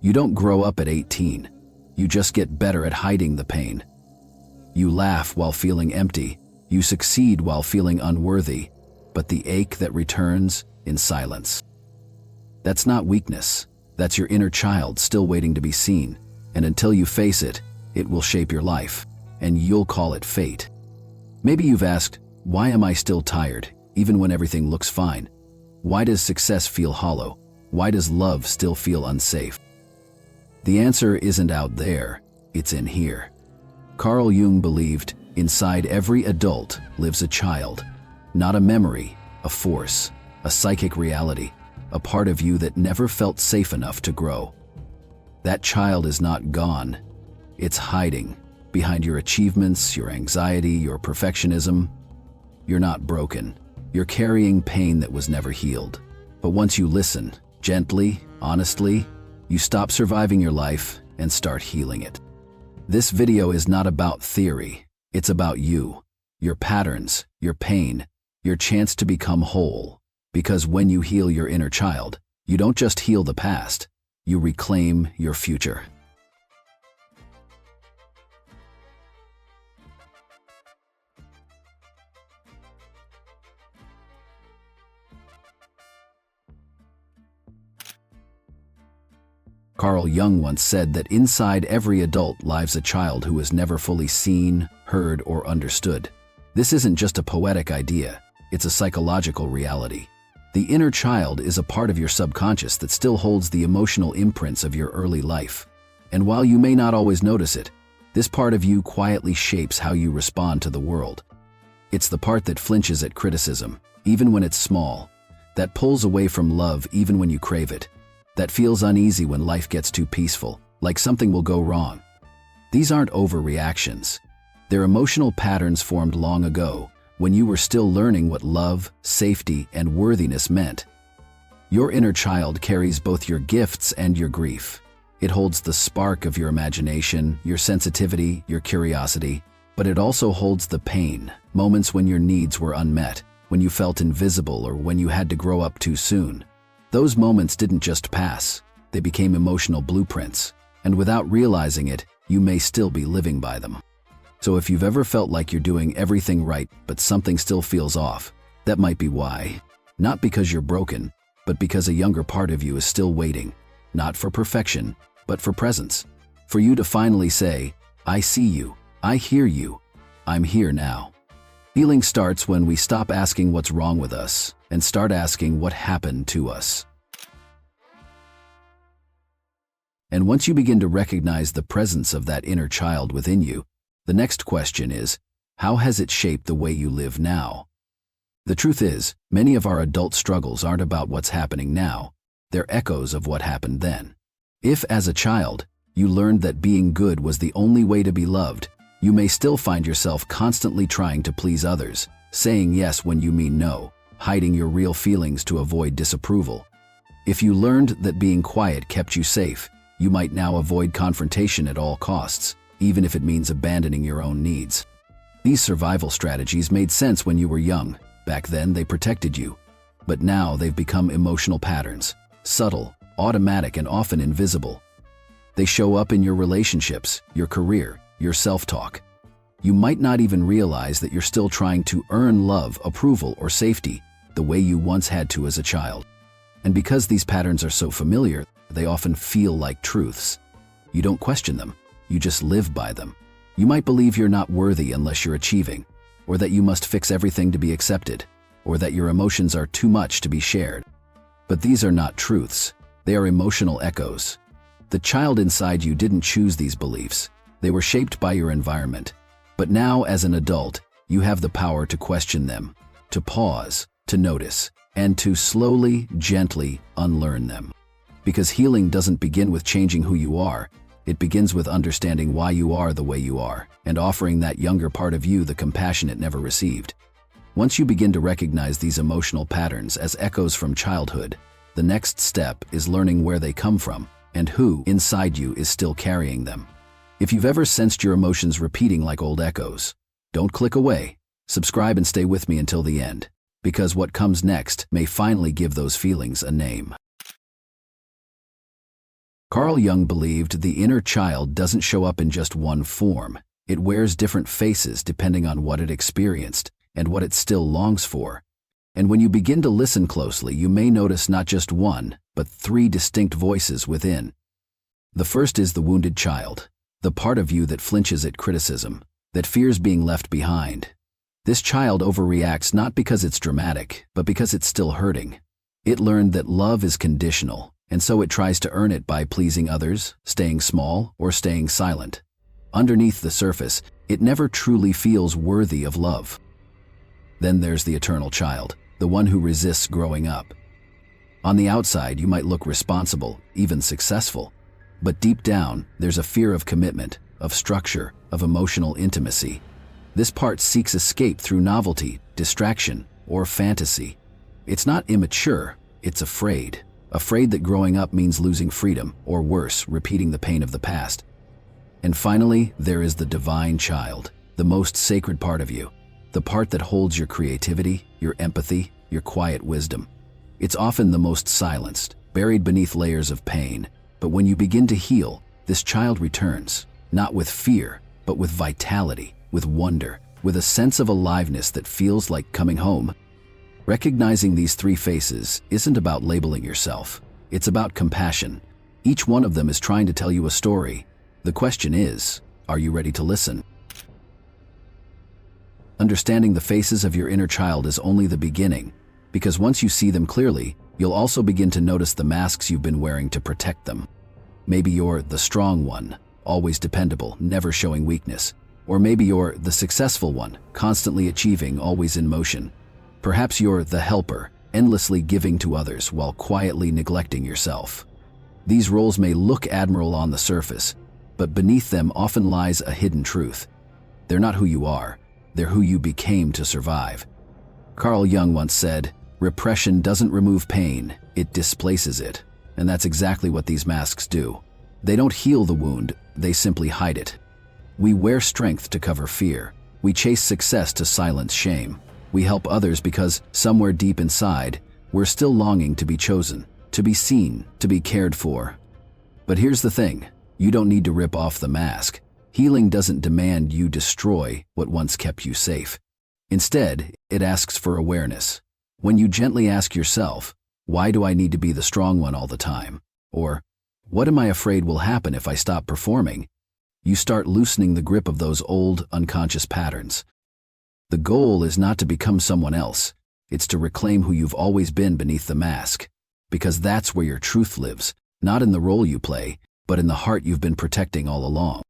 You don't grow up at 18. You just get better at hiding the pain. You laugh while feeling empty. You succeed while feeling unworthy, but the ache that returns in silence. That's not weakness. That's your inner child still waiting to be seen. And until you face it, it will shape your life, and you'll call it fate. Maybe you've asked, why am I still tired, even when everything looks fine? Why does success feel hollow? Why does love still feel unsafe? The answer isn't out there, it's in here. Carl Jung believed, inside every adult lives a child, not a memory, a force, a psychic reality, a part of you that never felt safe enough to grow. That child is not gone. It's hiding behind your achievements, your anxiety, your perfectionism. You're not broken. You're carrying pain that was never healed. But once you listen, gently, honestly, you stop surviving your life and start healing it. This video is not about theory. It's about you, your patterns, your pain, your chance to become whole. Because when you heal your inner child, you don't just heal the past, you reclaim your future. Carl Jung once said that inside every adult lives a child who is never fully seen, heard, or understood. This isn't just a poetic idea, it's a psychological reality. The inner child is a part of your subconscious that still holds the emotional imprints of your early life. And while you may not always notice it, this part of you quietly shapes how you respond to the world. It's the part that flinches at criticism, even when it's small, that pulls away from love even when you crave it, that feels uneasy when life gets too peaceful, like something will go wrong. These aren't overreactions. They're emotional patterns formed long ago, when you were still learning what love, safety, and worthiness meant. Your inner child carries both your gifts and your grief. It holds the spark of your imagination, your sensitivity, your curiosity, but it also holds the pain, moments when your needs were unmet, when you felt invisible, or when you had to grow up too soon. Those moments didn't just pass, they became emotional blueprints, and without realizing it, you may still be living by them. So if you've ever felt like you're doing everything right, but something still feels off, that might be why. Not because you're broken, but because a younger part of you is still waiting, not for perfection, but for presence. For you to finally say, I see you, I hear you, I'm here now. Healing starts when we stop asking what's wrong with us and start asking what happened to us. And once you begin to recognize the presence of that inner child within you, the next question is, how has it shaped the way you live now? The truth is, many of our adult struggles aren't about what's happening now, they're echoes of what happened then. If, as a child, you learned that being good was the only way to be loved, you may still find yourself constantly trying to please others, saying yes when you mean no, hiding your real feelings to avoid disapproval. If you learned that being quiet kept you safe, you might now avoid confrontation at all costs, even if it means abandoning your own needs. These survival strategies made sense when you were young. Back then, they protected you. But now they've become emotional patterns, subtle, automatic, and often invisible. They show up in your relationships, your career, your self-talk. You might not even realize that you're still trying to earn love, approval, or safety the way you once had to as a child. And because these patterns are so familiar, they often feel like truths. You don't question them, you just live by them. You might believe you're not worthy unless you're achieving, or that you must fix everything to be accepted, or that your emotions are too much to be shared. But these are not truths, they are emotional echoes. The child inside you didn't choose these beliefs, they were shaped by your environment. But now, as an adult, you have the power to question them, to pause, to notice, and to slowly, gently unlearn them. Because healing doesn't begin with changing who you are, it begins with understanding why you are the way you are, and offering that younger part of you the compassion it never received. Once you begin to recognize these emotional patterns as echoes from childhood, the next step is learning where they come from and who inside you is still carrying them. If you've ever sensed your emotions repeating like old echoes, don't click away. Subscribe and stay with me until the end, because what comes next may finally give those feelings a name. Carl Jung believed the inner child doesn't show up in just one form. It wears different faces depending on what it experienced and what it still longs for. And when you begin to listen closely, you may notice not just one, but three distinct voices within. The first is the wounded child, the part of you that flinches at criticism, that fears being left behind. This child overreacts not because it's dramatic, but because it's still hurting. It learned that love is conditional, and so it tries to earn it by pleasing others, staying small, or staying silent. Underneath the surface, it never truly feels worthy of love. Then there's the eternal child, the one who resists growing up. On the outside, you might look responsible, even successful. But deep down, there's a fear of commitment, of structure, of emotional intimacy. This part seeks escape through novelty, distraction, or fantasy. It's not immature, it's afraid. Afraid that growing up means losing freedom, or worse, repeating the pain of the past. And finally, there is the divine child, the most sacred part of you, the part that holds your creativity, your empathy, your quiet wisdom. It's often the most silenced, buried beneath layers of pain. But when you begin to heal, this child returns, not with fear, but with vitality, with wonder, with a sense of aliveness that feels like coming home. Recognizing these three faces isn't about labeling yourself. It's about compassion. Each one of them is trying to tell you a story. The question is, are you ready to listen? Understanding the faces of your inner child is only the beginning, because once you see them clearly, you'll also begin to notice the masks you've been wearing to protect them. Maybe you're the strong one, always dependable, never showing weakness. Or maybe you're the successful one, constantly achieving, always in motion. Perhaps you're the helper, endlessly giving to others while quietly neglecting yourself. These roles may look admirable on the surface, but beneath them often lies a hidden truth. They're not who you are, they're who you became to survive. Carl Jung once said, "Repression doesn't remove pain, it displaces it." And that's exactly what these masks do. They don't heal the wound, they simply hide it. We wear strength to cover fear. We chase success to silence shame. We help others because, somewhere deep inside, we're still longing to be chosen, to be seen, to be cared for. But here's the thing, you don't need to rip off the mask. Healing doesn't demand you destroy what once kept you safe. Instead, it asks for awareness. When you gently ask yourself, why do I need to be the strong one all the time? Or, what am I afraid will happen if I stop performing? You start loosening the grip of those old, unconscious patterns. The goal is not to become someone else. It's to reclaim who you've always been beneath the mask. Because that's where your truth lives, not in the role you play, but in the heart you've been protecting all along.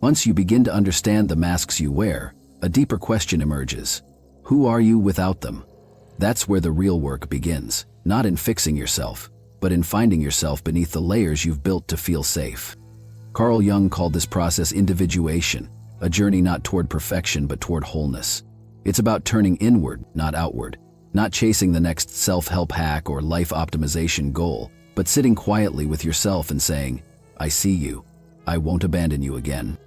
Once you begin to understand the masks you wear, a deeper question emerges. Who are you without them? That's where the real work begins, not in fixing yourself, but in finding yourself beneath the layers you've built to feel safe. Carl Jung called this process individuation, a journey not toward perfection but toward wholeness. It's about turning inward, not outward, not chasing the next self-help hack or life optimization goal, but sitting quietly with yourself and saying, I see you, I won't abandon you again.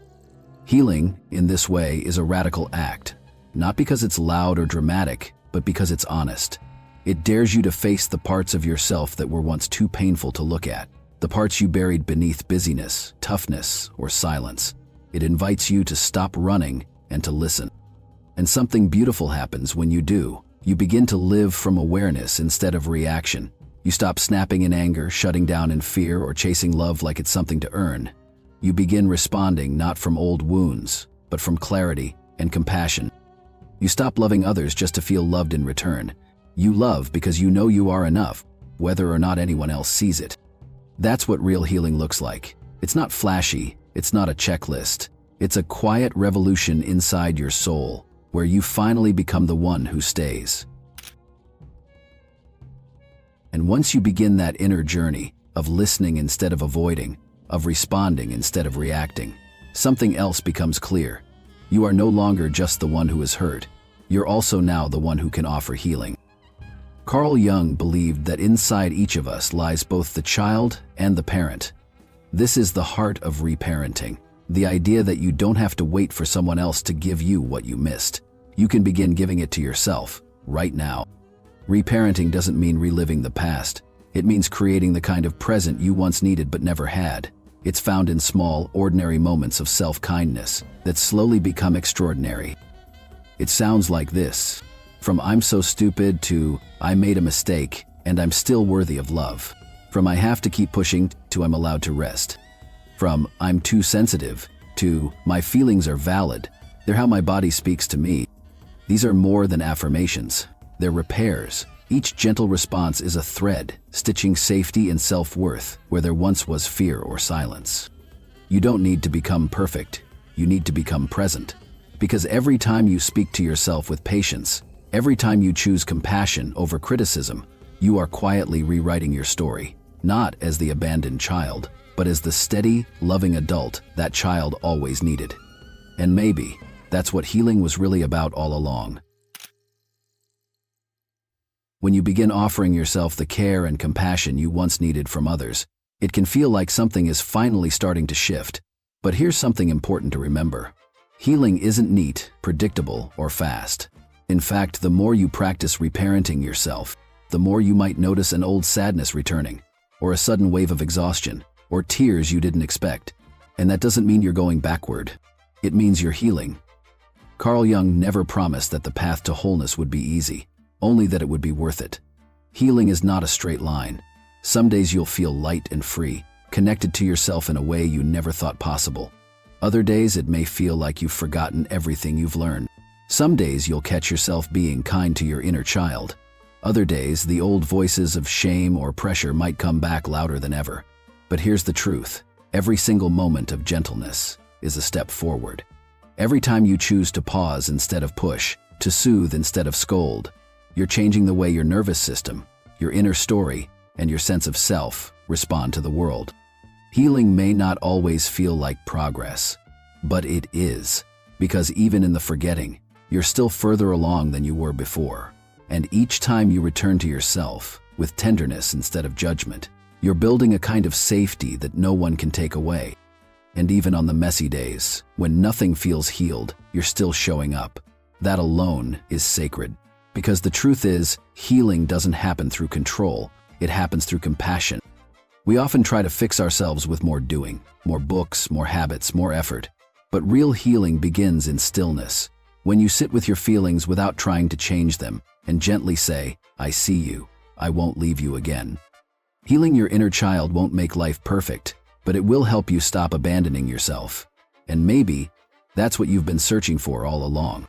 Healing, in this way, is a radical act, not because it's loud or dramatic, but because it's honest. It dares you to face the parts of yourself that were once too painful to look at, the parts you buried beneath busyness, toughness, or silence. It invites you to stop running and to listen. And something beautiful happens when you do. You begin to live from awareness instead of reaction. You stop snapping in anger, shutting down in fear, or chasing love like it's something to earn. You begin responding not from old wounds, but from clarity and compassion. You stop loving others just to feel loved in return. You love because you know you are enough, whether or not anyone else sees it. That's what real healing looks like. It's not flashy, it's not a checklist. It's a quiet revolution inside your soul, where you finally become the one who stays. And once you begin that inner journey of listening instead of avoiding, of responding instead of reacting, something else becomes clear. You are no longer just the one who is hurt. You're also now the one who can offer healing. Carl Jung believed that inside each of us lies both the child and the parent. This is the heart of reparenting, the idea that you don't have to wait for someone else to give you what you missed. You can begin giving it to yourself, right now. Reparenting doesn't mean reliving the past. It means creating the kind of present you once needed but never had. It's found in small, ordinary moments of self-kindness that slowly become extraordinary. It sounds like this: from "I'm so stupid" to "I made a mistake and I'm still worthy of love." From "I have to keep pushing" to "I'm allowed to rest." From "I'm too sensitive" to "my feelings are valid. They're how my body speaks to me." These are more than affirmations. They're repairs. Each gentle response is a thread, stitching safety and self-worth where there once was fear or silence. You don't need to become perfect. You need to become present. Because every time you speak to yourself with patience, every time you choose compassion over criticism, you are quietly rewriting your story, not as the abandoned child, but as the steady, loving adult that child always needed. And maybe that's what healing was really about all along. When you begin offering yourself the care and compassion you once needed from others, it can feel like something is finally starting to shift. But here's something important to remember. Healing isn't neat, predictable, or fast. In fact, the more you practice reparenting yourself, the more you might notice an old sadness returning, or a sudden wave of exhaustion, or tears you didn't expect. And that doesn't mean you're going backward. It means you're healing. Carl Jung never promised that the path to wholeness would be easy, only that it would be worth it. Healing is not a straight line. Some days you'll feel light and free, connected to yourself in a way you never thought possible. Other days it may feel like you've forgotten everything you've learned. Some days you'll catch yourself being kind to your inner child. Other days, the old voices of shame or pressure might come back louder than ever. But here's the truth. Every single moment of gentleness is a step forward. Every time you choose to pause instead of push, to soothe instead of scold, you're changing the way your nervous system, your inner story, and your sense of self respond to the world. Healing may not always feel like progress, but it is, because even in the forgetting, you're still further along than you were before. And each time you return to yourself, with tenderness instead of judgment, you're building a kind of safety that no one can take away. And even on the messy days, when nothing feels healed, you're still showing up. That alone is sacred. Because the truth is, healing doesn't happen through control, it happens through compassion. We often try to fix ourselves with more doing, more books, more habits, more effort. But real healing begins in stillness, when you sit with your feelings without trying to change them, and gently say, "I see you, I won't leave you again." Healing your inner child won't make life perfect, but it will help you stop abandoning yourself. And maybe that's what you've been searching for all along.